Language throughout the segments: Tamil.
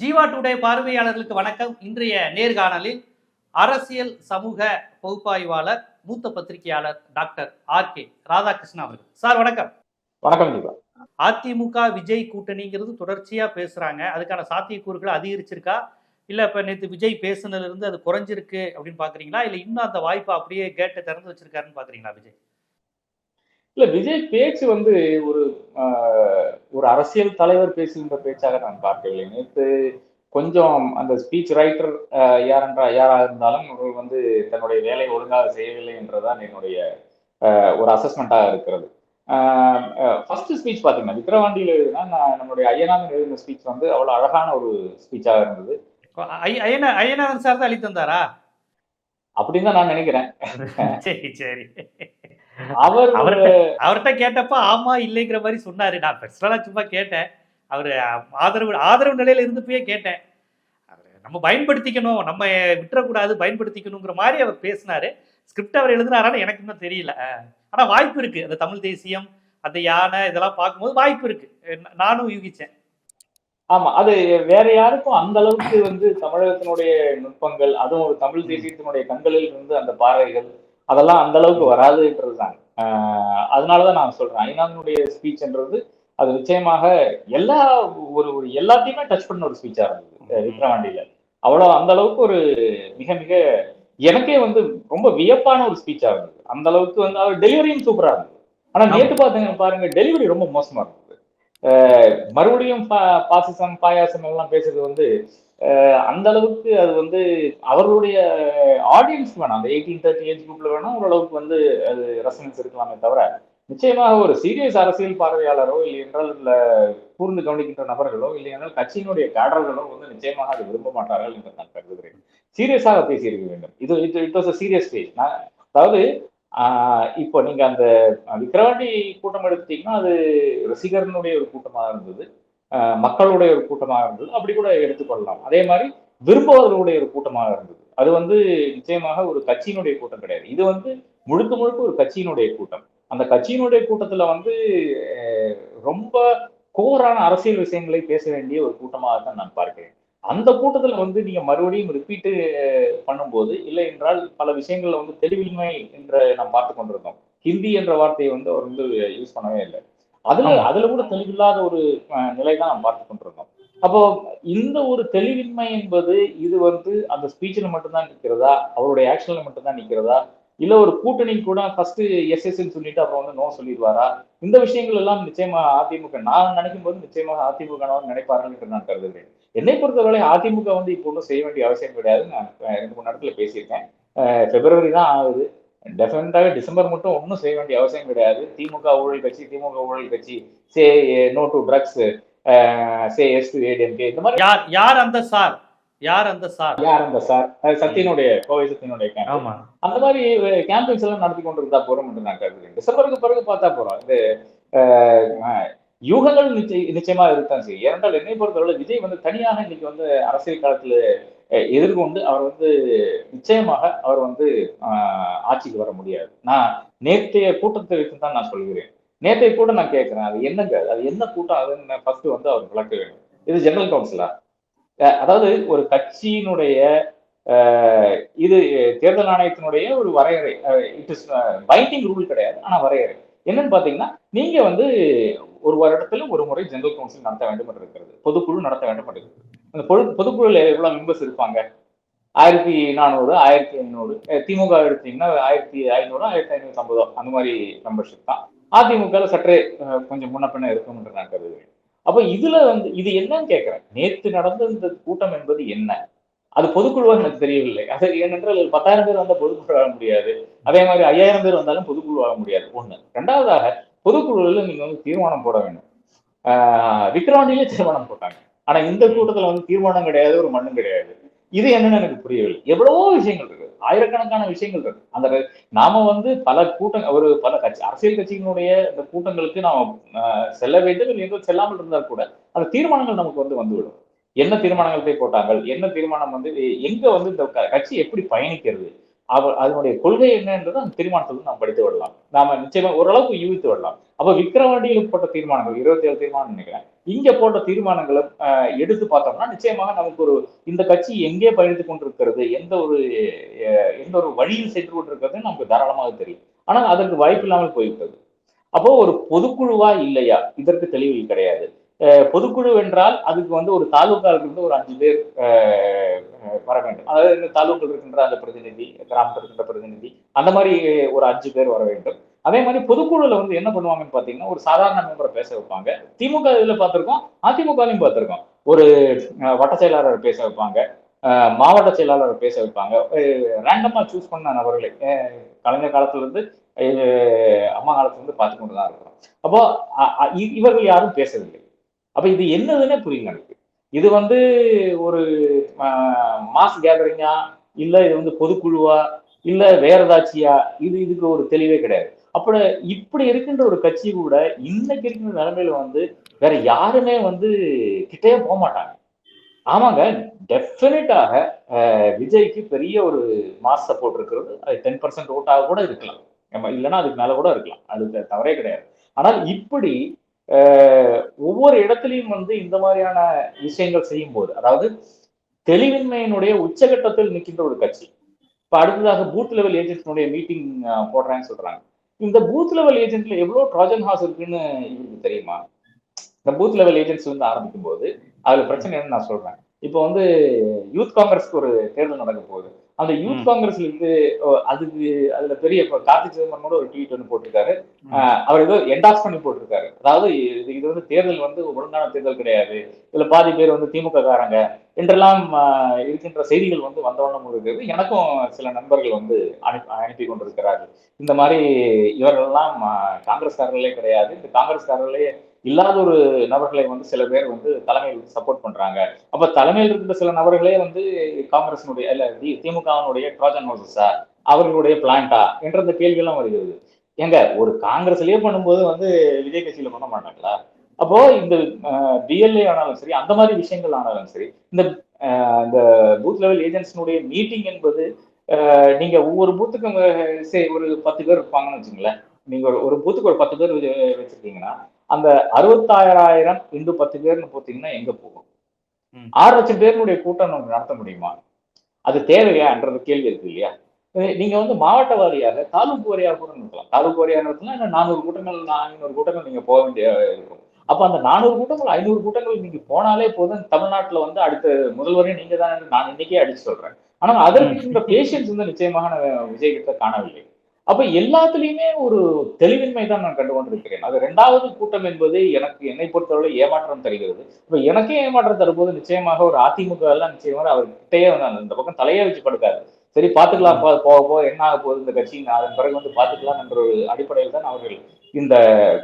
ஜீவா டுடே பார்வையாளர்களுக்கு வணக்கம். இன்றைய நேர்காணலில் அரசியல் சமூக பகுப்பாய்வாளர் மூத்த பத்திரிகையாளர் டாக்டர் ஆர்.கே. ராதாகிருஷ்ணன் அவர்கள். சார் வணக்கம். வணக்கம் ஜீவா. அதிமுக விஜய் கூட்டணிங்கிறது தொடர்ச்சியா பேசுறாங்க. அதுக்கான சாத்தியக்கூறுகள் அதிகரிச்சிருக்கா, இல்ல இப்ப நேற்று விஜய் பேசுனதுல இருந்து அது குறைஞ்சிருக்கு அப்படின்னு பாக்குறீங்களா, இல்ல இன்னும் அந்த வாய்ப்பை அப்படியே கேட்டு திறந்து வச்சிருக்காருன்னு பாக்குறீங்களா விஜய்? இல்ல, விஜய் பேச்சு ஒரு ஒரு அரசியல் தலைவர் பேசுகின்ற பேச்சாக நான் பார்க்கவில்லை. நேற்று கொஞ்சம் அந்த ஸ்பீச் ரைட்டர் யாராக இருந்தாலும் அவர்கள் தன்னுடைய வேலையை ஒழுங்காக செய்யவில்லை என்றுதான் என்னுடைய ஒரு அசஸ்மெண்டாக இருக்கிறது. ஃபர்ஸ்ட் ஸ்பீச் பாத்தீங்கன்னா விக்கிரவாண்டியில எழுதினா நம்மளுடைய ஐயனாதன் எழுதின ஸ்பீச் அவ்வளவு அழகான ஒரு ஸ்பீச்சாக இருந்தது. ஐயனாதன் சார் தான் அளித்தந்தாரா அப்படின்னு தான் நான் நினைக்கிறேன். சரி சரி. அவர்கிட்ட கேட்டப்ப ஆமா இல்லைங்கிற மாதிரி சொன்னாரு. நான் பெர்சனலா சும்மா கேட்டேன். அவரு ஆதரவு நிலையில இருந்துப்பே கேட்டேன். நம்ம பயன்படுத்திக்கணும், நம்ம விட்டுறக்கூடாது, பயன்படுத்திக்கணுங்கிற மாதிரி அவர் பேசினாரு. ஸ்கிரிப்ட் அவர் எழுதினாரான்னு எனக்கு இன்னும் தெரியல. ஆனா வாய்ப்பு இருக்கு. அந்த தமிழ் தேசியம், அந்த யானை இதெல்லாம் பார்க்கும்போது வாய்ப்பு இருக்கு, நானும் யூகிச்சேன். ஆமா, அது வேற யாருக்கும் அந்த அளவுக்கு தமிழகத்தினுடைய நுட்பங்கள், அதுவும் ஒரு தமிழ் தேசியத்தினுடைய கண்களில் இருந்து அந்த பார்வைகள் அதெல்லாம் அந்த அளவுக்கு வராதுன்றதுதான். அதனாலதான் நான் சொல்றேன், ஐநாதனுடைய ஸ்பீச்ன்றது அது நிச்சயமாக எல்லாத்தையுமே டச் பண்ண ஒரு ஸ்பீச்சா இருந்தது விக்ரவாண்டியில. அவ்வளவு அந்த அளவுக்கு ஒரு மிக மிக எனக்கே ரொம்ப வியப்பான ஒரு ஸ்பீச்சா இருந்தது. அந்த அளவுக்கு அவர் டெலிவரியும் சூப்பரா இருந்தது. ஆனா நேற்று பாருங்க, டெலிவரி ரொம்ப மோசமா இருந்தது. மறுபடியும் பாசிசம் பாயாசம் எல்லாம் பேசுறது அந்த அளவுக்கு அது அவர்களுடைய ஆடியன்ஸ் வேணும், அந்த 18-30 ஏஜ் குரூப்ல வேணும் ஓரளவுக்கு அது ரெசனன்ஸ் இருக்கலாமே தவிர, நிச்சயமாக ஒரு சீரியஸ் அரசியல் பார்வையாளரோ இல்லை என்றால் கூர்ந்து கவனிக்கின்ற நபர்களோ இல்லை என்றால் கட்சியினுடைய கேடர்களோ நிச்சயமாக அதை விரும்ப மாட்டார்கள் என்று நான் கருதுகிறேன். சீரியஸாக பேசியிருக்க வேண்டும். It was a serious stage. அதாவது இப்போ நீங்க அந்த விக்கிரவாண்டி கூட்டம் எடுத்தீங்கன்னா அது ரசிகரனுடைய ஒரு கூட்டமாக இருந்தது, மக்களுடைய ஒரு கூட்டமாக இருந்தது, அப்படி கூட எடுத்துக்கொள்ளலாம். அதே மாதிரி விரும்புவர்களுடைய ஒரு கூட்டமாக இருந்தது. அது நிச்சயமாக ஒரு கட்சியினுடைய கூட்டம் கிடையாது. இது முழுக்க முழுக்க ஒரு கட்சியினுடைய கூட்டம். அந்த கட்சியினுடைய கூட்டத்துல ரொம்ப கோரான அரசியல் விஷயங்களை பேச வேண்டிய ஒரு கூட்டமாக தான் நான் பார்க்கிறேன். அந்த கூட்டத்துல நீங்க மறுபடியும் ரிப்பீட்டு பண்ணும்போது, இல்லை என்றால் பல விஷயங்கள்ல தெளிவின்மை என்று நாம் பார்த்து கொண்டிருந்தோம். ஹிந்தி என்ற வார்த்தையை அவர் யூஸ் பண்ணவே இல்லை. அதுல கூட தெளிவில்லாத ஒரு நிலை தான் நாம் பார்த்து கொண்டிருந்தோம். அப்போ இந்த ஒரு தெளிவின்மை என்பது இது அந்த ஸ்பீச்ல மட்டும்தான் நிற்கிறதா, அவருடைய ஆக்ஷன்ல மட்டும்தான் நிற்கிறதா, இல்ல ஒரு கூட்டணி கூட ஃபர்ஸ்ட் எஸ்எஸ்ன்னு சொல்லிட்டு அப்புறம் நோ சொல்லிடுவாரா? இந்த விஷயங்கள் எல்லாம் நிச்சயமா அதிமுக நான் நினைக்கும் போது நிச்சயமாக அதிமுக நினைப்பார்கள் என்று நான் கருதுகிறேன். என்னை பொறுத்தவரை அதிமுக இப்போ ஒன்றும் செய்ய வேண்டிய அவசியம் கிடையாது. நான் 2-3 நேரத்துல பேசியிருக்கேன். பிப்ரவரி தான் ஆகுது. டெஃபினட்டாக டிசம்பர் மட்டும் ஒன்றும் செய்ய வேண்டிய அவசியம் கிடையாது. திமுக ஊழல் கட்சி, say no to drugs, say yes to ADMK, இந்த மாதிரி யார் அந்த சார் சத்தியனுடைய கோவை சத்தியனுடைய கேம்பெயின், அந்த மாதிரி கேம்பெயின்ஸ் எல்லாம் நடத்தி கொண்டிருந்தா போறோம் என்று நான் கருதுகிறேன். டிசம்பருக்கு பிறகு பார்த்தா போறோம். இந்த யூகங்கள் நிச்சயமா இருக்கத்தான் செய்யும். ஏனென்றால் என்னை பொறுத்தவரை விஜய் தனியாக இன்னைக்கு அரசியல் காலத்துல எதிர்கொண்டு அவர் நிச்சயமாக அவர் ஆட்சிக்கு வர முடியாது. நான் நேற்றைய கூட்டத்தை வைத்து தான் நான் சொல்கிறேன். நேற்றைய கூட நான் கேட்கிறேன், அது என்னங்க, அது என்ன கூட்டம், அதுன்னு ஃபர்ஸ்ட் அவர் விளக்க வேண்டும். இது ஜெனரல் கவுன்சிலா? அதாவது ஒரு கட்சியினுடைய இது தேர்தல் ஆணையத்தினுடைய ஒரு வரையறை. இட் இஸ் பைண்டிங் ரூல் கிடையாது, ஆனா வரையறை என்னன்னு பாத்தீங்கன்னா, நீங்க ஒரு வருடத்துல ஒரு முறை ஜெனரல் கவுன்சில் நடத்த வேண்டும் என்று இருக்கிறது, பொதுக்குழு நடத்த வேண்டும் என்று இருக்கிறது. அந்த பொதுக்குழுல எவ்வளவு மெம்பர்ஸ் இருப்பாங்க? 1400, 1500. திமுக எடுத்தீங்கன்னா 1500, 1550 அந்த மாதிரி மெம்பர்ஷிப் தான். அதிமுக சற்றே கொஞ்சம் முன்ன பின்ன இருக்கும் என்று நான் கருதுகிறேன். அப்ப இதுல இது என்னன்னு கேட்கிறேன். நேற்று நடந்த இந்த கூட்டம் என்பது என்ன? அது பொதுக்குழுவாக எனக்கு தெரியவில்லை. அது ஏனென்றால் 10,000 பேர் வந்தா பொதுக்குழு ஆக முடியாது, அதே மாதிரி 5000 பேர் வந்தாலும் பொதுக்குழு ஆக முடியாது. ஒண்ணு. ரெண்டாவதாக பொதுக்குழுல நீங்க தீர்மானம் போட வேண்டும். விக்கிரவாண்டியிலே தீர்மானம் போட்டாங்க. ஆனா இந்த கூட்டத்துல தீர்மானம் கிடையாது, ஒரு மண்ணும் கிடையாது. இது என்னன்னு எனக்கு புரியவில்லை. எவ்வளவோ விஷயங்கள் இருக்கு, ஆயிரக்கணக்கான விஷயங்கள் இருக்கு. அந்த நாம பல பல கட்சி அரசியல் கட்சிகளுடைய இந்த கூட்டங்களுக்கு நாம செல்ல வேண்டும், இல்லை செல்லாமல் இருந்தால் கூட அந்த தீர்மானங்கள் நமக்கு வந்துவிடும். என்ன தீர்மானங்கள் போட்டாங்க, என்ன தீர்மானம் எங்க இந்த கட்சி எப்படி பயணிக்கிறது, அதனுடைய கொள்கை என்னன்றது அந்த தீர்மானத்தில் நாம் படித்து விடலாம். நாம நிச்சயமா ஓரளவுக்கு யூகித்து விடலாம். அப்ப விக்கிரவாண்டியில் போட்ட தீர்மானங்கள் 27 தீர்மானம் நினைக்கிறேன். இங்க போட்ட தீர்மானங்களை எடுத்து பார்த்தோம்னா நிச்சயமாக நமக்கு ஒரு இந்த கட்சி எங்கே பயணித்துக் கொண்டிருக்கிறது, எந்த ஒரு வழியில் சென்று கொண்டிருக்கிறது நமக்கு தாராளமாக தெரியும். ஆனால் அதற்கு வாய்ப்பு இல்லாமல் போய்விட்டது. அப்போ ஒரு பொதுக்குழுவா இல்லையா, இதற்கு தெளிவு கிடையாது. பொதுக்குழு என்றால் அதுக்கு வந்து ஒரு தாலுகாவில் இருந்து ஒரு 5 பேர் வர வேண்டும். அதாவது இந்த தாலுகாவில் இருக்கின்ற அந்த பிரதிநிதி, கிராமத்தில் இருக்கின்ற பிரதிநிதி, அந்த மாதிரி ஒரு 5 பேர் வர வேண்டும். அதே மாதிரி பொதுக்குழுல வந்து என்ன பண்ணுவாங்கன்னு பாத்தீங்கன்னா, ஒரு சாதாரண மெம்பரை பேச வைப்பாங்க. திமுக இதுல பார்த்திருக்கோம், அதிமுகலையும் பார்த்திருக்கோம். ஒரு வட்ட செயலாளர் பேச வைப்பாங்க, மாவட்ட செயலாளர் பேச வைப்பாங்க. ரேண்டமா சூஸ் பண்ண நபர்களை கலைஞர் காலத்துல இருந்து அம்மா காலத்துல இருந்து பார்த்து கொண்டுதான் இருக்கிறோம். அப்போ இவர்கள் யாரும் பேசவில்லை. அப்ப இது என்னதுன்னே புரியல எனக்கு. இது வந்து ஒரு மாஸ் கேதரிங்கா, இல்ல இது வந்து பொதுக்குழுவா, இல்ல வேற ஏதாச்சியா, இதுக்கு ஒரு தெளிவே கிடையாது. அப்ப இப்படி இருக்கின்ற ஒரு கட்சி கூட இன்னைக்கு இருக்கின்ற நிலைமையில வந்து வேற யாருமே வந்து கிட்டே போக மாட்டாங்க. ஆமாங்க, டெஃபினட்டாக விஜய்க்கு பெரிய ஒரு மாஸ் சப்போர்ட் இருக்கிறது. அது 10% ஓட்டாக கூட இருக்கலாம், இல்லைன்னா அதுக்கு மேல கூட இருக்கலாம், அது தவறே கிடையாது. ஆனால் இப்படி ஒவ்வொரு இடத்துலையும் வந்து இந்த மாதிரியான விஷயங்கள் செய்யும் போது, அதாவது தெளிவின்மையினுடைய உச்சகட்டத்தில் நிற்கின்ற ஒரு கட்சி. இப்ப அடுத்ததாக பூத் லெவல் ஏஜென்ட்னுடைய மீட்டிங் போடுறேன்னு சொல்றாங்க. இந்த பூத் லெவல் ஏஜென்ட்ல எவ்வளவு ட்ராஜன் ஹார்ஸ் இருக்குன்னு இவருக்கு தெரியுமா? இந்த பூத் லெவல் ஏஜென்ட்ஸ் வந்து ஆரம்பிக்கும் போது அதுல பிரச்சனை என்னன்னு நான் சொல்றேன். இப்போ வந்து யூத் காங்கிரஸ்க்கு ஒரு தேர்தல் நடக்க போகுது. அந்த யூத் காங்கிரஸ்ல இருந்து அதுக்கு அதுல பெரிய கார்த்திக் சிதம்பரம் கூட ஒரு ட்வீட் வந்து போட்டிருக்காரு. அவர் ஏதோ என்டாஸ் பண்ணி போட்டிருக்காரு. அதாவது இது வந்து தேர்தல் வந்து ஒழுங்கான தேர்தல் கிடையாது, இதுல பாதி பேர் வந்து திமுக காரங்க என்றெல்லாம் இருக்கின்ற செய்திகள் வந்து வந்தவண்ணம் இருக்கிறது. எனக்கும் சில நண்பர்கள் வந்து அனுப்பி கொண்டிருக்கிறார்கள். இந்த மாதிரி இவர்கள்லாம் காங்கிரஸ்காரர்களே கிடையாது, இந்த காங்கிரஸ்காரர்களே இல்லாத ஒரு நபர்களை வந்து சில பேர் வந்து தலைமையில் சப்போர்ட் பண்றாங்க. அப்ப தலைமையில் இருக்கிற சில நபர்களே வந்து காங்கிரசினுடைய இல்ல திமுகவினுடைய ட்ராஜன் ஹவுசஸா, அவர்களுடைய பிளான்டா என்ற இந்த கேள்வி எல்லாம் வருகிறது. எங்க ஒரு காங்கிரஸ்லயே பண்ணும்போது வந்து விஜய் கட்சியில பண்ண மாட்டாங்களா? அப்போ இந்த பிஎல்ஏ ஆனாலும் சரி, அந்த மாதிரி விஷயங்கள் ஆனாலும் சரி, இந்த பூத் லெவல் ஏஜென்ட்ஸ்னுடைய மீட்டிங் என்பது நீங்க ஒவ்வொரு பூத்துக்கும் ஒரு 10 பேர் இருப்பாங்கன்னு வச்சுங்களேன். நீங்க ஒரு பூத்துக்கு ஒரு 10 பேர் வச்சிருக்கீங்கன்னா அந்த 66,000 இன்று 10 பேர்னு போத்தீங்கன்னா எங்க போகும்? 6 லட்சம் பேருடைய கூட்டம் நம்ம நடத்த முடியுமா? அது தேவையான்றது கேள்வி இருக்கு இல்லையா? நீங்க வந்து மாவட்ட வாரியாக, தாலுக்கு வாரியாக கூட நடத்தலாம். தாலுக்கு வாரியாக நடத்தினா 400 கூட்டங்கள், 500 கூட்டங்கள் நீங்க போக வேண்டிய இருக்கும். அப்ப அந்த 400 கூட்டங்கள், 500 கூட்டங்கள் நீங்க போனாலே போதும். தமிழ்நாட்டுல வந்து அடுத்த முதல்வரே நீங்க தான், நான் இன்னைக்கே அடிச்சு சொல்றேன். ஆனா அதற்கு இந்த பேஷன்ஸ் வந்து நிச்சயமாக விஜய் கிட்ட காணவில்லை. அப்ப எல்லாத்துலயுமே ஒரு தெளிவின்மை தான் நான் கண்டு கொண்டிருக்கிறேன். அது 2வது கூட்டம் என்பது என்னை பொறுத்தவரை ஏமாற்றம் தருகிறது. இப்ப எனக்கே ஏமாற்றம் தரும்போது நிச்சயமாக ஒரு அதிமுக எல்லாம் நிச்சயமாக அவர் கிட்டேயே வந்து அந்த பக்கம் தலையே வச்சு படுக்காது. சரி பார்த்துக்கலாம், போக போக என்ன ஆக போகுது இந்த கட்சி, அதன் பிறகு வந்து பார்த்துக்கலாம் என்ற ஒரு அடிப்படையில் தான் அவர்கள் இந்த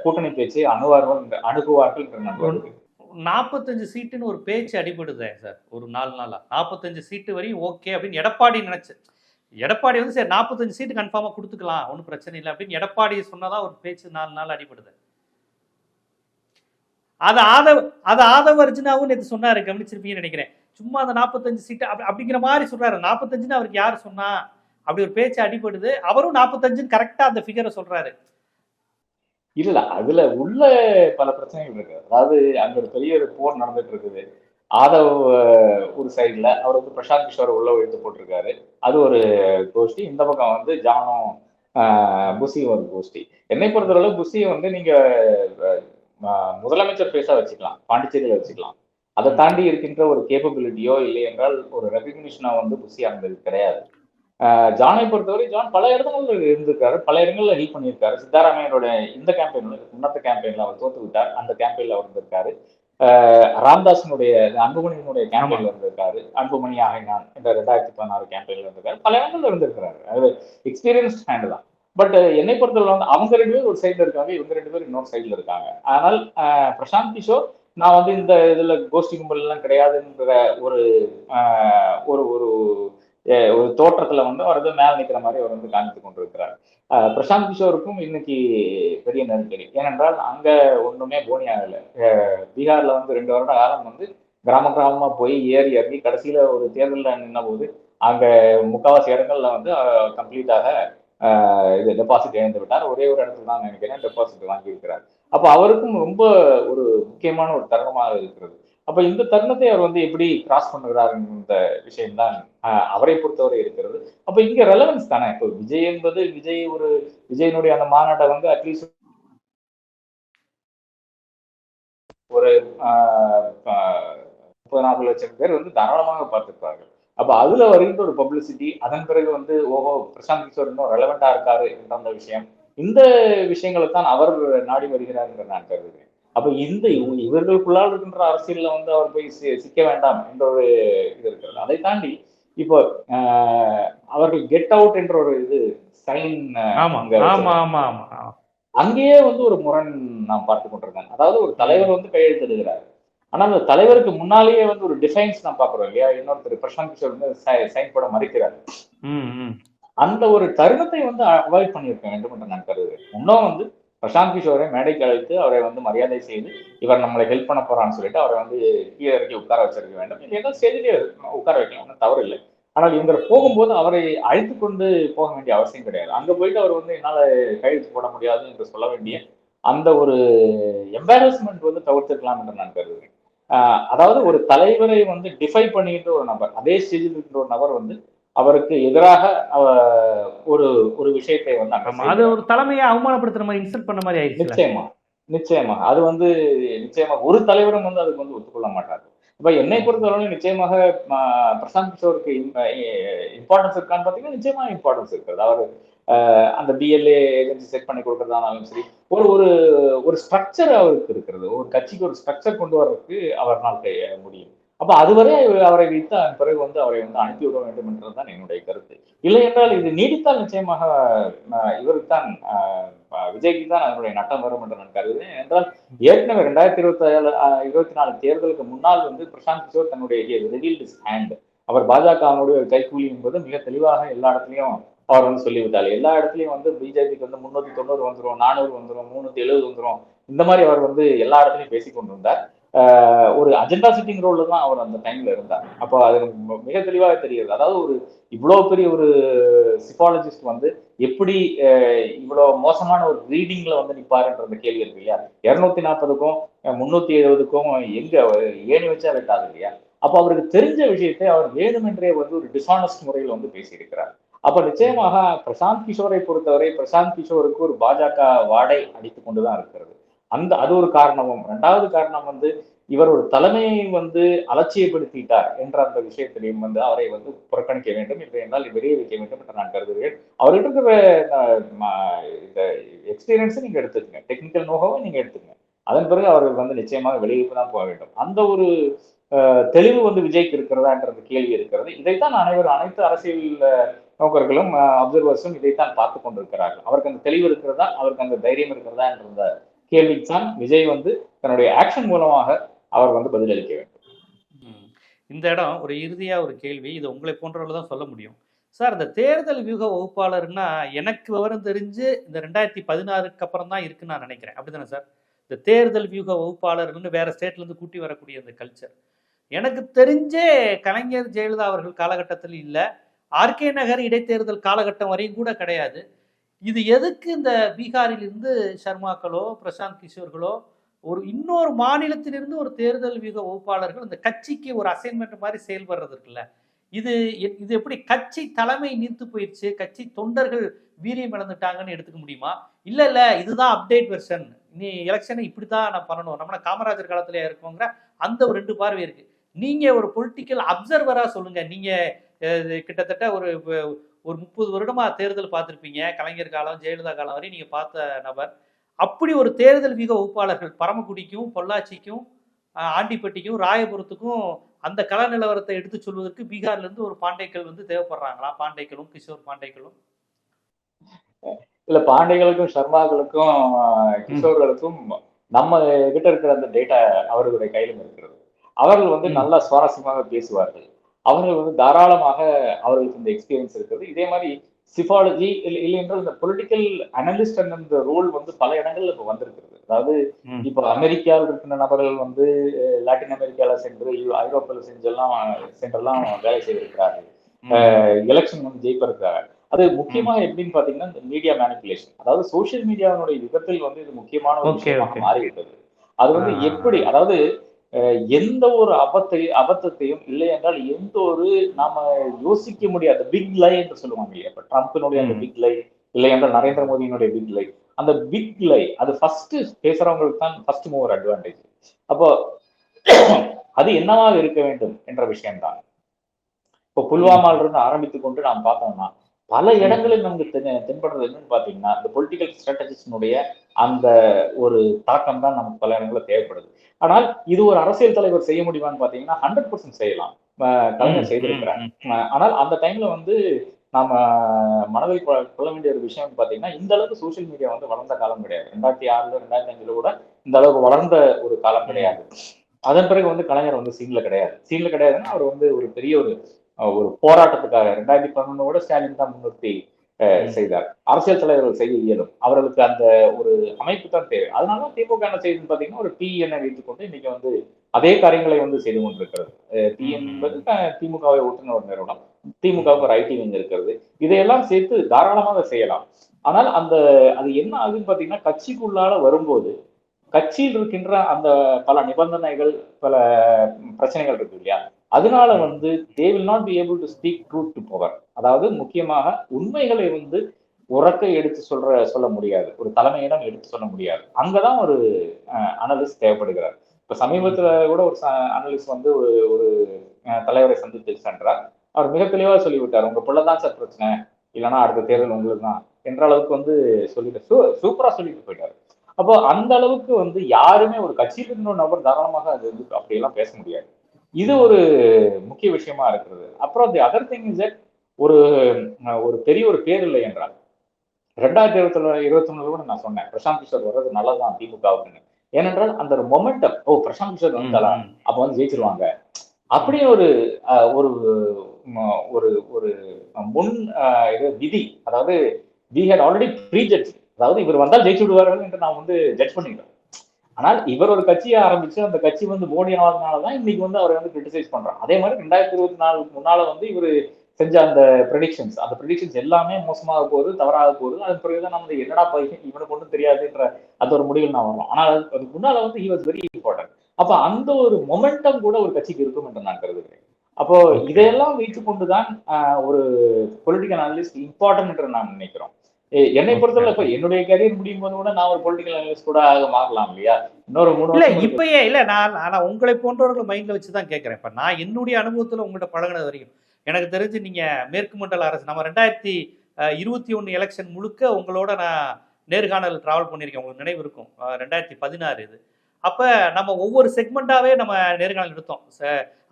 கூட்டணி பேச்சை அணுகுவார்கள் என்று நான் கருதுகிறேன். 45 சீட்டுன்னு ஒரு பேச்சு அடிபடுதே சார், ஒரு 4 நாளா 45 சீட்டு வரையும் ஓகே அப்படின்னு எடப்பாடி நினைச்சு, எடப்பாடி வந்து சரி 45 சீட்டு கன்ஃபார்மா கொடுத்துக்கலாம், ஒன்றும் பிரச்சனை இல்லை அப்படின்னு எடப்பாடி சொன்னதான் ஒரு பேச்சு 4 நாள் அடிபடுது. அது ஆதவ அர்ஜுனாவும் நேற்று சொன்னாரு, கவனிச்சிருப்பீங்கன்னு நினைக்கிறேன். சும்மா அந்த 45 சீட்டு அப்படிங்கிற மாதிரி சொல்றாரு. 45 அவருக்கு யாரு சொன்னா, அப்படி ஒரு பேச்சு அடிபடுது. அவரும் 45 கரெக்டா அந்த ஃபிகரை சொல்றாரு. இல்ல அதுல உள்ள பல பிரச்சனைகள் இருக்கு. அதாவது அங்க ஒரு பெரிய ஒரு போர் நடந்துட்டு இருக்குது. ஆதவ் ஒரு சைட்ல அவர் வந்து பிரசாந்த் கிஷோர் உள்ள வைத்து போட்டிருக்காரு, அது ஒரு கோஷ்டி. இந்த பக்கம் வந்து ஜானும் புஷியும் ஒரு கோஷ்டி. என்னை பொறுத்தவரை புஷியை வந்து நீங்க முதலமைச்சர் பேசா வச்சுக்கலாம், பாண்டிச்சேரியில வச்சுக்கலாம். அதை தாண்டி இருக்கின்ற ஒரு கேப்பபிலிட்டியோ இல்லை என்றால் ஒரு ரெகக்னிஷனோ வந்து புஷி அந்த கிடையாது. ஜானை பொறுத்தவரை ஜான் பல இடங்கள்ல இருந்திருக்காரு, பல இடங்கள்ல ஹெல்ப் பண்ணியிருக்காரு. சித்தாராமையனோட இந்த கேம்பெயின்ல, முன்னத்த கேம்பெயின்ல அவர் தோத்து விட்டார், அந்த கேம்பெயின்ல அவர் இருந்திருக்காரு. ராம்தாஸினுடைய அன்புமணியினுடைய கேம்பெயின்ல இருந்திருக்காரு, அன்புமணி ஆகைனான் என்ற 2016 கேம்பெயின்ல இருந்திருக்காரு, பல இடங்கள்ல இருந்திருக்கிறாரு. அது எக்ஸ்பீரியன்ஸ் ஹேண்ட் தான். பட் என்னை பொறுத்தவரை வந்து அவங்க 2 பேர் ஒரு சைட்ல இருக்காங்க, இவங்க 2 பேர் இன்னொரு சைட்ல இருக்காங்க. ஆனால் பிரசாந்த் கிஷோர் நான் வந்து இந்த இதுல கோஷ்டி கும்பல் எல்லாம் கிடையாதுன்ற ஒரு ஒரு ஒரு தோற்றத்துல வந்து அவர் வந்து மேல நிற்கிற மாதிரி அவர் வந்து காமித்து கொண்டிருக்கிறார். பிரசாந்த் கிஷோருக்கும் இன்னைக்கு பெரிய நெருக்கடி. ஏனென்றால் அங்க ஒண்ணுமே போனி ஆகல. பீகார்ல வந்து 2 வருட காலம் வந்து கிராமமா போய் ஏறி இறங்கி கடைசியில ஒரு தேர்தலில் நின்ன போது அங்க முக்காவாசி இடங்கள்ல வந்து கம்ப்ளீட்டாக இது டெபாசிட் இழந்து விட்டார். ஒரே ஒரு இடத்துல தான் நினைக்கிறேன் டெபாசிட் வாங்கியிருக்கிறார். அப்ப அவருக்கும் ரொம்ப ஒரு முக்கியமான ஒரு தருணமாக இருக்கிறது. அப்ப இந்த தருணத்தை அவர் வந்து எப்படி கிராஸ் பண்ணுகிறார் இந்த விஷயம்தான் அவரை பொறுத்தவரை இருக்கிறது. அப்ப இங்க ரெலவன்ஸ் தானே. இப்போ விஜய் என்பது விஜயனுடைய அந்த மாநாட்டை வந்து அட்லீஸ்ட் ஒரு 30-40 லட்சம் பேர் வந்து தாராளமாக பார்த்திருப்பார்கள். அப்ப அதுல வருகின்ற ஒரு பப்ளிசிட்டி, அதன் பிறகு வந்து ஓஹோ பிரசாந்த் கிஷோர் இன்னும் ரெலவெண்டா இருக்காரு என்ற அந்த விஷயம், இந்த விஷயங்களை தான் அவர் நாடி வருகிறார் என்று நான் கருதுகிறேன். அப்ப இவர்களுக்குள்ளால் இருக்கின்ற அரசியல்ல வந்து அவர் போய் சிக்க வேண்டாம் என்ற ஒரு இது இருக்கிறது. அதை தாண்டி இப்போ அவர்கள் கெட் அவுட் என்ற ஒரு இது சைன் அங்கேயே வந்து ஒரு முரண் நாம் பார்த்து கொண்டிருக்கேன். அதாவது ஒரு தலைவர் வந்து கையெழுத்திடுகிறார். ஆனா அந்த தலைவருக்கு முன்னாலேயே வந்து ஒரு டிஃபைன்ஸ் நான் பாக்குறோம் இல்லையா, இன்னொருத்தர் பிரசாந்த் கிஷோர் வந்து சைன் போட மறுக்கிறார். அந்த ஒரு தருணத்தை வந்து அவாய்ட் பண்ணியிருக்க வேண்டும் என்று நான் கருதுகிறேன். இன்னும் வந்து பிரசாந்த் கிஷோரை மேடைக்கு அழைத்து அவரை வந்து மரியாதை செய்து இவர் நம்மளை ஹெல்ப் பண்ண போறான்னு சொல்லிட்டு அவரை வந்து கீழே இறக்கி உட்கார வச்சிருக்க வேண்டும். இது ஏதோ செய்திலே உட்கார வைக்கலாம், ஒன்றும் தவறு இல்லை. ஆனால் இவங்க போகும்போது அவரை அழைத்து கொண்டு போக வேண்டிய அவசியம் கிடையாது. அங்க போயிட்டு அவர் வந்து என்னால கையெழுத்து போட முடியாது என்று சொல்ல வேண்டிய அந்த ஒரு எம்பாரஸ்மெண்ட் வந்து தவிர்த்திருக்கலாம் என்று நான் கருதுகிறேன். அதாவது ஒரு தலைவரை வந்து டிஃபை பண்ணிட்டு ஒரு நபர், அதே ஸ்டேஜில் இருக்கிற ஒரு நபர் வந்து அவருக்கு எதிராக ஒரு ஒரு விஷயத்தை வந்து அது ஒரு தலைமையை அவமானப்படுத்துற மாதிரி, இன்சல்ட் பண்ண மாதிரி ஆயிடுச்சு. நிச்சயமாக அது வந்து நிச்சயமாக ஒரு தலைவரும் வந்து அதுக்கு வந்து ஒத்துக்கொள்ள மாட்டார். இப்ப என்னை பொறுத்தவரை நிச்சயமாக பிரசாந்த் கிஷோருக்கு இம்பார்ட்டன்ஸ் இருக்கான்னு பாத்தீங்கன்னா நிச்சயமா இம்பார்ட்டன்ஸ் இருக்கிறது. அவர் அந்த பிஎல்ஏ ஏஜென்சி செட் பண்ணி கொடுக்கறதானாலும் சரி, ஒரு ஒரு ஒரு ஸ்ட்ரக்சர் அவருக்கு இருக்கிறது. ஒரு கட்சிக்கு ஒரு ஸ்ட்ரக்சர் கொண்டு வர்றதுக்கு அவரால் முடியும். அப்ப அதுவரை அவரை வைத்து அதன் பிறகு வந்து அவரை வந்து அனுப்பிவிட வேண்டும் என்றதுதான் என்னுடைய கருத்து. இல்லை என்றால் இது நீடித்தால் நிச்சயமாக இவருக்கு தான் விஜய்க்கு தான் அதனுடைய நட்டம் வரும் என்று நான் கருதுகிறேன். என்றால் ஏற்கனவே 2024 தேர்தலுக்கு முன்னால் வந்து பிரசாந்த் கிஷோர் தன்னுடைய ஹேண்ட், அவர் பாஜகவினுடைய ஒரு கைக்கூலி என்பது மிக தெளிவாக எல்லா இடத்துலையும் அவர் வந்து சொல்லிவிட்டார். எல்லா இடத்துலையும் வந்து பிஜேபிக்கு வந்து 390 வந்துடும், 400 வந்துடும், 370 வந்துடும், இந்த மாதிரி அவர் வந்து எல்லா இடத்துலையும் பேசிக் கொண்டிருந்தார். ஒரு அஜெண்டா செட்டிங் ரோல்ல தான் அவர் அந்த டைம்ல இருந்தார். அப்போ அது மிக தெளிவாக தெரிகிறது. அதாவது ஒரு இவ்வளவு பெரிய ஒரு சிபாலஜிஸ்ட் வந்து எப்படி இவ்வளவு மோசமான ஒரு ரீடிங்ல வந்து நிப்பாருன்ற அந்த கேள்வி இருக்கு இல்லையா. 240க்கும் 370க்கும் எங்க ஏணி வச்சா வெட்டாது இல்லையா. அப்ப அவருக்கு தெரிஞ்ச விஷயத்தை அவர் வேணுமென்றே வந்து ஒரு டிஸ்ஆனஸ்ட் முறையில் வந்து பேசியிருக்கிறார். அப்ப நிச்சயமாக பிரசாந்த் கிஷோரை பொறுத்தவரை பிரசாந்த் கிஷோருக்கு ஒரு பாஜக வாடை அடித்துக் கொண்டுதான் இருக்கிறது. அது ஒரு காரணமும். 2வது காரணம் வந்து இவர் ஒரு தலைமையை வந்து அலட்சியப்படுத்திட்டார் என்ற அந்த விஷயத்திலையும் வந்து அவரை வந்து புறக்கணிக்க வேண்டும், இல்லை என்றால் வெளியே வைக்க வேண்டும் என்று நான் கருதுகிறேன். அவர்கிட்ட இருக்கிற இந்த எக்ஸ்பீரியன்ஸை நீங்க எடுத்துக்கங்க, டெக்னிக்கல் நோகவை நீங்க எடுத்துக்கங்க. அதன் பிறகு அவர்கள் வந்து நிச்சயமாக வெளியேப்பு தான் போக வேண்டும். அந்த ஒரு தெளிவு வந்து விஜய்க்கு இருக்கிறதா என்ற கேள்வி இருக்கிறது. இதைத்தான் அனைத்து அரசியல் நோக்கர்களும் அப்சர்வர்ஸும் இதைத்தான் பார்த்து கொண்டிருக்கிறார்கள். அவருக்கு அந்த தெளிவு இருக்கிறதா, அவருக்கு அந்த தைரியம் இருக்கிறதா என்ற கேள்விக்குத்தான் விஜய் வந்து தன்னுடைய ஆக்ஷன் மூலமாக அவர் வந்து பதிலளிக்க வேண்டும். இந்த இடம் ஒரு இறுதியா ஒரு கேள்வி, இது உங்களை போன்றவர்கள் தான் சொல்ல முடியும் சார். இந்த தேர்தல் வியூக வகுப்பாளர்னா எனக்கு விவரம் தெரிஞ்சு இந்த 2016க்கு அப்புறம் தான் இருக்குன்னு நான் நினைக்கிறேன். அப்படிதானே சார்? இந்த தேர்தல் வியூக வகுப்பாளர்னு வேற ஸ்டேட்ல இருந்து கூட்டி வரக்கூடிய அந்த கல்ச்சர் எனக்கு தெரிஞ்சே கலைஞர் ஜெயலலிதா அவர்கள் காலகட்டத்தில் இல்லை, ஆர்கே நகர் இடைத்தேர்தல் காலகட்டம் வரையும் கூட கிடையாது. இது எதுக்கு இந்த பீகாரில் இருந்து சர்மாக்களோ பிரசாந்த் கிஷோர்களோ ஒரு இன்னொரு மாநிலத்திலிருந்து ஒரு தேர்தல் வியூக வகுப்பாளர்கள் இந்த கட்சிக்கு ஒரு அசைன்மெண்ட் மாதிரி செயல்படுறது இருக்குல்ல, இது எப்படி கட்சி தலைமை நீர்த்து போயிடுச்சு, கட்சி தொண்டர்கள் வீரியம் இழந்துட்டாங்கன்னு எடுத்துக்க முடியுமா? இல்ல இதுதான் அப்டேட் வெர்ஷன், நீ எலெக்ஷனை இப்படிதான் நான் பண்ணணும், நம்ம காமராஜர் காலத்துல இருக்கோங்கிற அந்த ஒரு 2 பார்வை இருக்கு. நீங்க ஒரு பொலிட்டிக்கல் அப்சர்வரா சொல்லுங்க. நீங்க கிட்டத்தட்ட ஒரு 30 வருடமா தேர்தல் பார்த்துருப்பீங்க, கலைஞர் காலம் ஜெயலலிதா காலம் வரை நீங்க பார்த்த நபர். அப்படி ஒரு தேர்தல் வியூக வகுப்பாளர்கள் பரமக்குடிக்கும் பொள்ளாச்சிக்கும் ஆண்டிப்பட்டிக்கும் ராயபுரத்துக்கும் அந்த கள நிலவரத்தை எடுத்து சொல்வதற்கு பீகார்ல இருந்து ஒரு பாண்டைக்கள் வந்து தேவைப்படுறாங்களா? பாண்டைக்களும் கிஷோர் பாண்டைக்களும் இல்ல, பாண்டைகளுக்கும் சர்மாக்களுக்கும் கிஷோர்களுக்கும் நம்ம கிட்ட இருக்கிற அந்த டேட்டா அவர்களுடைய கையிலும் இருக்கிறது. அவர்கள் வந்து நல்லா சுவாரஸ்யமாக பேசுவார்கள். அவர்கள் வந்து தாராளமாக அவர்களுக்கு இந்த எக்ஸ்பீரியன்ஸ் இருக்கிறது. இதே மாதிரி சிபாலஜி இல்லை என்றால் இந்த பொலிட்டிக்கல் அனலிஸ்ட் அந்த ரோல் வந்து பல இடங்கள்ல இப்ப வந்திருக்கிறது. அதாவது இப்ப அமெரிக்காவில் இருக்கிற நபர்கள் வந்து லாட்டின் அமெரிக்கால சென்று ஐரோப்பால சென்றெல்லாம் வேலை செய்திருக்கிறார்கள். எலெக்ஷன் வந்து ஜெயிப்பதற்காக. அது முக்கியமா எப்படின்னு பாத்தீங்கன்னா இந்த மீடியா மேனிபுலேஷன், அதாவது சோசியல் மீடியாவினுடைய யுகத்தில் வந்து இது முக்கியமான ஒரு ஓகே விஷயமாக ஓகே. மாறிவிட்டது. அது வந்து எப்படி, அதாவது எந்த ஒரு அபத்தத்தையும் இல்லை என்றால் எந்த ஒரு நாம யோசிக்க முடியாத பிக் லை என்று சொல்லுவாங்க இல்லையா, இப்ப ட்ரம்ப்பினுடைய அந்த பிக் லை, இல்லை என்றால் நரேந்திர மோடியினுடைய பிக் லை, அந்த பிக் லை அது ஃபர்ஸ்ட் பேசுறவங்களுக்கு தான் ஃபர்ஸ்ட் மூவர் அட்வான்டேஜ். அப்போ அது என்னவாக இருக்க வேண்டும் என்ற விஷயம்தான். இப்போ புல்வாமால இருந்து ஆரம்பித்துக் கொண்டு நாம் பார்த்தோம்னா பல இடங்களில் நமக்கு தென்படுறது என்னன்னு பாத்தீங்கன்னா இந்த பொலிட்டிக்கல் ஸ்ட்ராட்டஜிஸ்டினுடைய அந்த ஒரு தாக்கம் தான் நமக்கு பல இடங்களில் தேவைப்படுது. ஆனால் இது ஒரு அரசியல் தலைவர் செய்ய முடியுமான்னு பாத்தீங்கன்னா 100% செய்யலாம். கலைஞர் செய்திருக்கிறார். ஆனால் அந்த டைம்ல வந்து நாம மனதில் கொள்ள வேண்டிய ஒரு விஷயம் பாத்தீங்கன்னா இந்த அளவுக்கு சோசியல் மீடியா வந்து வளர்ந்த காலம் கிடையாது. 2006 2005 கூட இந்த அளவுக்கு வளர்ந்த ஒரு காலம் கிடையாது. அதன் பிறகு வந்து கலைஞர் வந்து சீன்ல கிடையாதுன்னா அவர் வந்து ஒரு பெரிய ஒரு போராட்டத்துக்காக 2011 ஸ்டாலின் தான் முன்னிறுத்தி செய்தார். அரசியல் தலைவர்கள் செய்ய இயலும், அவர்களுக்கு அந்த ஒரு அமைப்பு தான் தேவை. அதனால திமுக என்ன செய்யுதுன்னு பாத்தீங்கன்னா ஒரு டி என வைத்துக் கொண்டு இன்னைக்கு வந்து அதே காரியங்களை வந்து செய்து கொண்டிருக்கிறது. டி என்பது திமுகவை ஒட்டுன ஒரு நிறுவனம், திமுகவுக்கு ஒரு ஐடி விங் இருக்கிறது. இதையெல்லாம் சேர்த்து தாராளமாக செய்யலாம். ஆனால் அது என்ன ஆகுதுன்னு பாத்தீங்கன்னா கட்சிக்குள்ளால வரும்போது கட்சியில் இருக்கின்ற அந்த பல நிபந்தனைகள், பல பிரச்சனைகள் இருக்கு இல்லையா, அதனால வந்து they will not be able to speak truth to power. அதாவது முக்கியமாக உண்மைகளை வந்து உறக்க எடுத்து சொல்ல முடியாது, ஒரு தலைமையிடம் எடுத்து சொல்ல முடியாது. அங்கதான் ஒரு அனலிஸ்ட் தேவைப்படுகிறார். இப்ப சமீபத்துல கூட ஒரு அனலிஸ்ட் வந்து ஒரு தலைவரை சந்தித்து சென்றார். அவர் மிக தெளிவாக சொல்லிவிட்டார், உங்க பிள்ளைதான் சார் பிரச்சனை, இல்லைன்னா அடுத்த தேர்தல் உங்களுக்கு தான் என்ற அளவுக்கு வந்து சொல்லிட்டு சூப்பரா சொல்லிட்டு போயிட்டாரு. அப்போ அந்த அளவுக்கு வந்து யாருமே ஒரு கட்சியில் இருந்த நபர் தாராளமாக அது வந்து அப்படியெல்லாம் பேச முடியாது. இது ஒரு முக்கிய விஷயமா இருக்கிறது. அப்புறம் the other thing is that ஒரு பெரிய ஒரு பேர் இல்லை என்றால் 2021 கூட நான் சொன்னேன் பிரசாந்த் கிஷோர் வர்றது நல்லதுதான் திமுகவுக்கு. ஏனென்றால் அந்த ஒரு மொமெண்டம், பிரசாந்த் கிஷோர் வந்தாலா அப்ப வந்து ஜெயிச்சிருவாங்க அப்படியே ஒரு ஒரு ஒரு முன் விதி, அதாவது we had already prejudge, அதாவது இவர் வந்தால் ஜெயிச்சு விடுவார்கள் என்று நான் வந்து ஜட்ஜ் பண்ணிட்டோம். ஆனால் இவர் ஒரு கட்சியை ஆரம்பிச்சு அந்த கட்சி வந்து போடி ஆனதுனாலதான் இன்னைக்கு வந்து அவரை வந்து கிரிட்டிசைஸ் பண்றோம். அதே மாதிரி 2024 முன்னால வந்து இவர் செஞ்ச அந்த ப்ரெடிக்ஷன்ஸ் எல்லாமே மோசமாக போகுது, தவறாக போகுது. அதன் பிறகுதான் நம்ம என்னடா பையன் இவனுக்கு ஒன்றும் தெரியாதுன்ற அந்த ஒரு முடிவில் நான் வரலாம். ஆனால் அதுக்கு முன்னால வந்து ஹி வாஸ் வெரி இம்பார்ட்டன்ட். அப்ப அந்த ஒரு மொமெண்டம் கூட ஒரு கட்சிக்கு இருக்கும் என்று நான் கருதுகிறேன். அப்போ இதையெல்லாம் வைத்துக் கொண்டுதான் ஒரு பொலிட்டிக்கல் அனலிஸ்ட் இம்பார்ட்டன்ட் என்று நான் நினைக்கிறோம். என்னை பொறுத்தவரை இப்ப என்னுடைய கரியர் முடியும் போது கூட நான் ஒரு பொலிட்டிக்கல் அனலிஸ்ட் கூட மாறலாம் இல்லையா, இன்னொரு 3 வருஷம் இப்பயே இல்ல. நான் உங்களை போன்றவர்கள் மைண்ட்ல வச்சுதான் கேட்கிறேன். இப்ப நான் என்னுடைய அனுபவத்துல உங்கள்கிட்ட பழகினது வரைக்கும் எனக்கு தெரிஞ்சு நீங்க மேற்கு மண்டல அரசு நம்ம 2021 எலெக்ஷன் முழுக்க உங்களோட நான் நேர்காணல் டிராவல் பண்ணியிருக்கேன். உங்களுக்கு நினைவு இருக்கும், 2016 இது. அப்ப நம்ம ஒவ்வொரு செக்மெண்டாவே நம்ம நேர்காணல் எடுத்தோம்.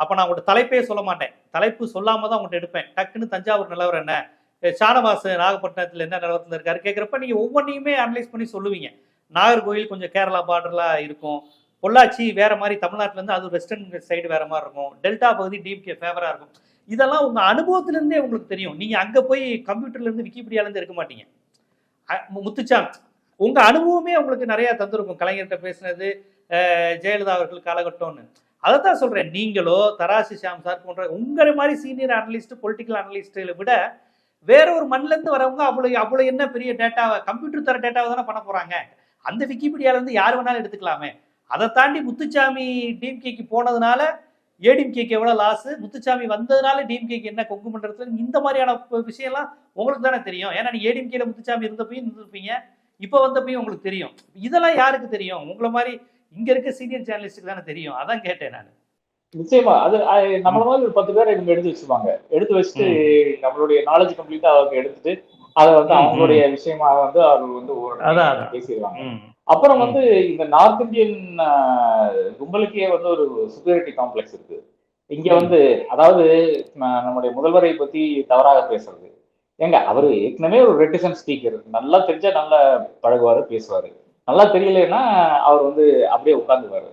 அப்ப நான் உங்கள்கிட்ட தலைப்பே சொல்ல மாட்டேன், தலைப்பு சொல்லாம தான் உங்கள்கிட்ட எடுப்பேன். டக்குன்னு தஞ்சாவூர் நிலவரம் என்ன, ஷானவாஸ் நாகப்பட்டினத்துல என்ன நிலவரத்துல இருக்காரு கேட்கிறப்ப நீங்க ஒவ்வொன்றையுமே அனலைஸ் பண்ணி சொல்லுவீங்க. நாகர்கோவில் கொஞ்சம் கேரளா பார்டர்ல இருக்கும், பொள்ளாச்சி வேற மாதிரி தமிழ்நாட்டுல இருந்து அது வெஸ்டர்ன் சைடு வேற மாதிரி இருக்கும், டெல்டா பகுதி டிஎம்கே ஃபேவரா இருக்கும். இதெல்லாம் உங்க அனுபவத்துல இருந்தே உங்களுக்கு தெரியும். நீங்க அங்க போய் கம்ப்யூட்டர்ல இருந்து விக்கிபீடியால இருந்து இருக்க மாட்டீங்க. முத்துச்சாமி உங்க அனுபவமே உங்களுக்கு நிறைய தந்திருக்கும், கலைஞர்கிட்ட பேசினது, ஜெயலலிதா அவர்கள் காலகட்டம்னு. அதைத்தான் சொல்றேன். நீங்களோ தராசு ஷியாம் சார் போன்ற உங்களை மாதிரி சீனியர் அனலிஸ்ட், பொலிட்டிக்கல் அனலிஸ்ட்களை விட வேற ஒரு மண்ணில இருந்து வரவங்க அவ்வளவு என்ன பெரிய டேட்டாவை, கம்ப்யூட்டர் தர டேட்டாவை தானே பண்ண போறாங்க. அந்த விக்கிபீடியால இருந்து யார் வேணாலும் எடுத்துக்கலாமே. அதை தாண்டி முத்துச்சாமி டிஎம்கேக்கு போனதுனால ஏடிஎம்கேக்கு எவ்வளவு லாஸ், முத்துச்சாமி வந்ததுனால டிஎம்கேக்கு என்ன கொங்கு பண்றது, இந்த மாதிரியான விஷயம்லாம் உங்களுக்கு தானே தெரியும். ஏன்னா நீங்க ஏடிஎம்கேல முத்துச்சாமி இருந்தப்பையும் இருந்திருப்பீங்க, இப்ப வந்தப்பையும் உங்களுக்கு தெரியும். இதெல்லாம் யாருக்கு தெரியும்? உங்களை மாதிரி இங்க இருக்க சீனியர் ஜேர்னலிஸ்டுக்கு தானே தெரியும். அதான் கேட்டேன் நான். நிச்சயமா அது நம்மள மாதிரி ஒரு 10 பேரை இவங்க எடுத்து வச்சுப்பாங்க. எடுத்து வச்சுட்டு நம்மளுடைய நாலேஜ் கம்ப்ளீட்டா அவங்க எடுத்துட்டு அதை வந்து அவங்களுடைய விஷயமா வந்து அவர் வந்து பேசிடுவாங்க. அப்புறம் வந்து இந்த நார்த் இந்தியன் கும்பலுக்கே வந்து ஒரு சுப்பீரியாரிட்டி காம்ப்ளெக்ஸ் இருக்கு இங்க வந்து. அதாவது நம்முடைய முதல்வரை பத்தி தவறாக பேசுறது, ஏங்க அவரு ஏற்கனவே ஒரு ரெட்டிசன் ஸ்பீக்கர், நல்லா தெரிஞ்சா நல்லா பழகுவாரு, பேசுவாரு. நல்லா தெரியலன்னா அவர் வந்து அப்படியே உட்கார்ந்துவாரு,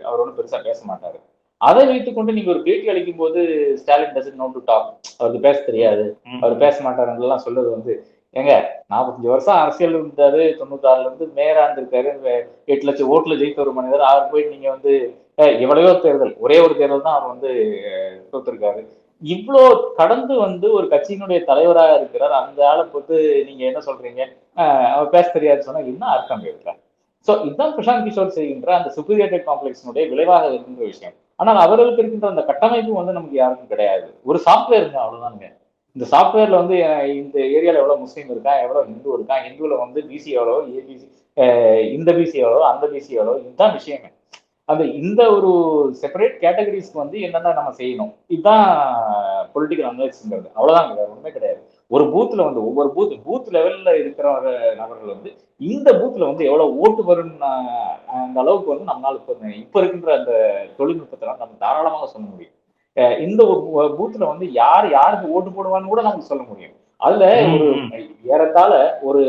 அவர் ஒன்றும் பெருசா பேச மாட்டாரு. அதை வைத்துக் கொண்டு நீங்க ஒரு பேட்டி அளிக்கும் போது Stalin doesn't know to talk, அவருக்கு பேச தெரியாது, அவர் பேச மாட்டாருன்னு சொல்றது வந்து, ஏங்க 45 வருஷம் அரசியல் இருந்தாரு, 96ல இருந்து மேயரா இருந்திருக்காரு, 8 லட்சம் ஓட்டுல ஜெயித்த ஒரு மனிதர். அவர் போய் நீங்க வந்து எவ்வளவோ தேர்தல், ஒரே ஒரு தேர்தல் தான் அவர் வந்து தோத்திருக்காரு, இவ்வளோ கடந்து வந்து ஒரு கட்சியினுடைய தலைவராக இருக்கிறார். அந்த ஆளை பொறுத்து நீங்க என்ன சொல்றீங்க? அவர் பேச தெரியாது சொன்னா என்ன அர்த்தம் இருக்கா? சோ இதுதான் பிரசாந்த் கிஷோர் செய்கின்ற அந்த சுப்பீரியாரிட்டி காம்ப்ளெக்ஸினுடைய விளைவாக இருக்கின்ற விஷயம். ஆனால் அவர்களுக்கு இருக்கின்ற அந்த கட்டமைப்பு வந்து நமக்கு யாருக்கும் கிடையாது. ஒரு சாஃப்ட்வேருங்க அவ்வளவுதானுங்க. இந்த சாஃப்ட்வேர்ல வந்து இந்த ஏரியால எவ்வளவு முஸ்லீம் இருக்கா, எவ்வளவு ஹிந்து இருக்கா, ஹிந்துல வந்து பிசி எவ்வளவு, ஏபிசி இந்த பிசி எவ்வளவு, அந்த பிசி எவ்வளவு, இதுதான் விஷயமே. அது இந்த ஒரு செப்பரேட் கேட்டகரிஸ்க்கு வந்து என்னென்ன நம்ம செய்யணும், இதுதான் பொலிட்டிக்கல் அனலிசிஸ்ங்கிறது. அவ்வளவுதான், வேற ஒண்ணுமே கிடையாது. ஒரு பூத்ல வந்து ஒவ்வொரு பூத் லெவல்ல இருக்கிற நபர்கள் வந்து இந்த பூத்ல வந்து எவ்வளவு ஓட்டு வரும் அந்த அளவுக்கு வந்து நம்மளால இப்ப இருக்கின்ற அந்த தொழில்நுட்பத்தெல்லாம் நம்ம தாராளமாக சொல்ல முடியும். இந்த பூத்ல வந்து யாருக்கு ஓட்டு போடுவான்னு கூட நமக்கு சொல்ல முடியும். அதுல ஒரு ஏறத்தாழ ஒரு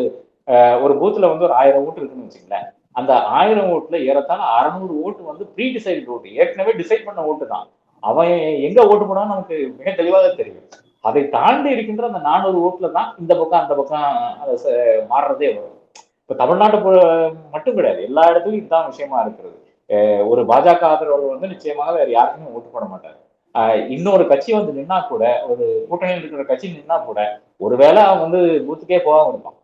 ஒரு பூத்ல வந்து ஒரு 1000 ஓட்டு இருக்குன்னு வச்சுங்களேன். அந்த 1000 ஓட்டுல ஏறத்தாழ 600 ஓட்டு வந்து ப்ரீ டிசைட் ஓட்டு, ஏற்கனவே டிசைட் பண்ண ஓட்டு தான். அவன் எங்க ஓட்டு போடான்னு நமக்கு மிக தெளிவாக தெரியும். அதை தாண்டி இருக்கின்ற அந்த 400 ஓட்டுல தான் இந்த பக்கம் அந்த பக்கம் மாறுறதே வரும். இப்ப தமிழ்நாட்டு மட்டும் கிடையாது, எல்லா இடத்துலயும் இதுதான் விஷயமா இருக்கிறது. ஒரு பாஜக ஆதரவாளர் வந்து நிச்சயமாக வேற யாருக்குமே ஓட்டு போட மாட்டாரு. இன்னொரு கட்சி வந்து நின்னா கூட, ஒரு கூட்டணியில் இருக்கிற கட்சி நின்னா கூட, ஒருவேளை அவன் வந்து பூத்துக்கே போகாம இருப்பான்.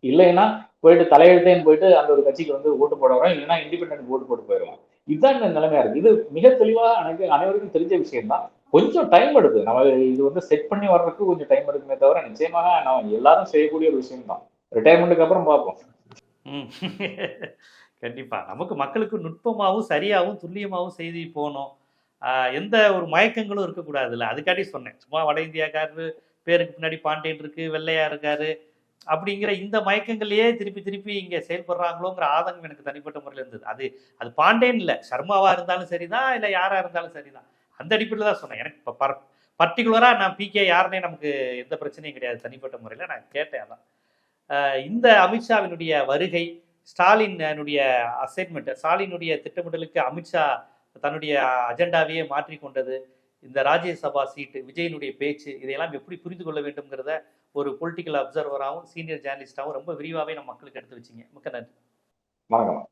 இல்லைன்னா போயிட்டு தலையெழுத்தேன்னு போயிட்டு அந்த ஒரு கட்சிக்கு வந்து ஓட்டு போட வரோம், இல்லைன்னா இண்டிபெண்டன்ட் ஓட்டு போட்டு போயிடுவான். இதுதான் இந்த நிலைமையா இருக்கு. இது மிக தெளிவா அனைவருக்கும் தெரிஞ்ச விஷயம் தான். கொஞ்சம் டைம் எடுக்குது. நம்ம இது வந்து செட் பண்ணி வர்றதுக்கு கொஞ்சம் டைம் எடுக்குமே தவிர நிச்சயமாக நம்ம எல்லாரும் செய்யக்கூடிய ஒரு விஷயம் தான். ரிட்டையர்மெண்ட்டுக்கு அப்புறம் பார்ப்போம். கண்டிப்பா நமக்கு மக்களுக்கு நுட்பமாகவும் சரியாகவும் துல்லியமாகவும் செய்தி போகணும். எந்த ஒரு மயக்கங்களும் இருக்கக்கூடாதுல்ல, அதுக்காண்டி சொன்னேன். சும்மா வட இந்தியாக்காரரு பேருக்கு பின்னாடி பாண்டியன் இருக்கு, வெள்ளையா இருக்காரு அப்படிங்கிற இந்த மயக்கங்களையே திருப்பி திருப்பி இங்க செயல்படுறாங்களோங்கிற ஆதங்கம் எனக்கு தனிப்பட்ட முறையில் இருந்தது. அது அது பாண்டேன் இல்லை, சர்மாவா இருந்தாலும் சரிதான், இல்லை யாரா இருந்தாலும் சரிதான். அந்த அடிப்படையில் தான் சொன்னேன். எனக்கு இப்போ பர்டிகுலரா நான் பிகே யாருன்னே நமக்கு எந்த பிரச்சனையும் கிடையாது. தனிப்பட்ட முறையில் நான் கேட்டேன். அதான் இந்த அமித்ஷாவினுடைய வருகை, ஸ்டாலினுடைய அசைன்மெண்ட், ஸ்டாலினுடைய திட்டமிடலுக்கு அமித்ஷா தன்னுடைய அஜெண்டாவையே மாற்றி கொண்டது, இந்த ராஜ்யசபா சீட்டு, விஜயனுடைய பேச்சு, இதையெல்லாம் எப்படி புரிந்து கொள்ள வேண்டும்ங்கிறத ஒரு பொலிட்டிக்கல் அப்சர்வராகவும் சீனியர் ஜேர்னலிஸ்டாகவும் ரொம்ப விரிவாகவே நம்ம மக்களுக்கு எடுத்து வச்சிங்க. மிக்க நன்றி. வணக்கம்.